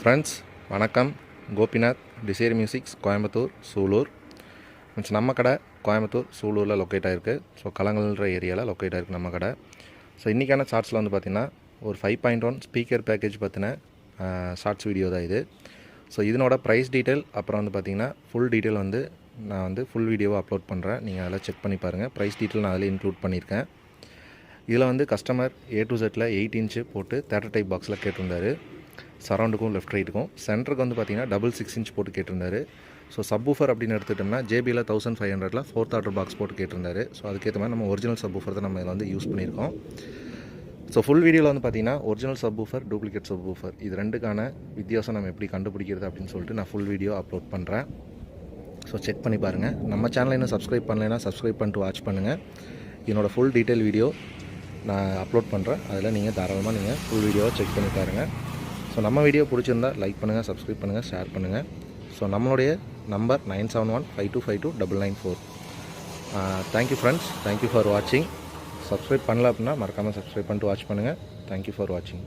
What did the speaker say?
Friends வணக்கம். Gopinath desire musics, Coimbatore, Sulur. Means நம்ம கடை கோயம்புத்தூர் சூலூரில் லொக்கேட் ஆகிருக்கு. ஸோ கலங்கல்ன்ற ஏரியாவில் லொக்கேட் ஆகிருக்கு நம்ம கடை. ஸோ இன்றைக்கான ஷார்ட்ஸில் வந்து பார்த்திங்கன்னா ஒரு 5.1 ஸ்பீக்கர் பேக்கேஜ் பற்றின ஷார்ட்ஸ் வீடியோ தான் இது. ஸோ இதனோட ப்ரைஸ் டீட்டெயில் அப்புறம் வந்து பார்த்திங்கன்னா ஃபுல் டீட்டெயில் வந்து நான் வந்து ஃபுல் வீடியோவை அப்லோட் பண்ணுறேன். நீங்கள் அதில் செக் பண்ணி பாருங்கள். ப்ரைஸ் டீட்டெயில் நான் அதில் இன்க்ளூட் பண்ணியிருக்கேன். இதில் வந்து கஸ்டமர் A to Zல 8 இன்ச்சு போட்டு தேட்டர் டைப் பாக்ஸில் கேட்டிருந்தார். சரௌண்டுக்கும் லெஃப்ட் ரைட்டுக்கும். சென்டருக்கு வந்து பார்த்திங்கன்னா டபுள் 6 இன்ச் போட்டு கேட்டிருந்தார். ஸோ சப்வூஃபர் அப்படின்னு எடுத்துட்டோம்னா JBL 1500 4th ஆர்டர் பாக்ஸ் போட்டு கேட்டிருந்தார். ஸோ அதுக்கேற்ற மாதிரி நம்ம ஒரிஜினல் சப்வூஃபர் தான் நம்ம இதில் வந்து யூஸ் பண்ணியிருக்கோம். ஸோ ஃபுல் வீடியோவில் வந்து பார்த்திங்கன்னா ஒரிஜினல் சப்வூஃபர், டூப்ளிகேட் சப்வூஃபர் இது ரெண்டுக்கான வித்தியாசம் நம்ம எப்படி கண்டுபிடிக்கிறது அப்படின்னு சொல்லிட்டு நான் ஃபுல் வீடியோ அப்லோட் பண்ணுறேன். ஸோ செக் பண்ணி பாருங்கள். நம்ம சேனலை இன்னும் சப்ஸ்கிரைப் பண்ணலைன்னா சப்ஸ்கிரைப் பண்ணிட்டு வாட்ச் பண்ணுங்கள். என்னோடய ஃபுல் டீட்டெயில் வீடியோ நான் அப்லோட் பண்ணுறேன். அதில் நீங்கள் தாராளமாக நீங்கள் ஃபுல் வீடியோவை செக் பண்ணி பாருங்கள். ஸோ நம்ம வீடியோ பிடிச்சிருந்தா லைக் பண்ணுங்கள், சப்ஸ்கிரைப் பண்ணுங்கள், ஷேர் பண்ணுங்கள். ஸோ நம்மளுடைய number 9715252994. Thank you friends, thank you for வாட்சிங். சப்ஸ்கிரைப் பண்ணல அப்படின்னா மறக்காமல் சப்ஸ்கிரைப் பண்ணிட்டு வாட்ச் பண்ணுங்கள். தேங்க்யூ ஃபார் வாட்சிங்.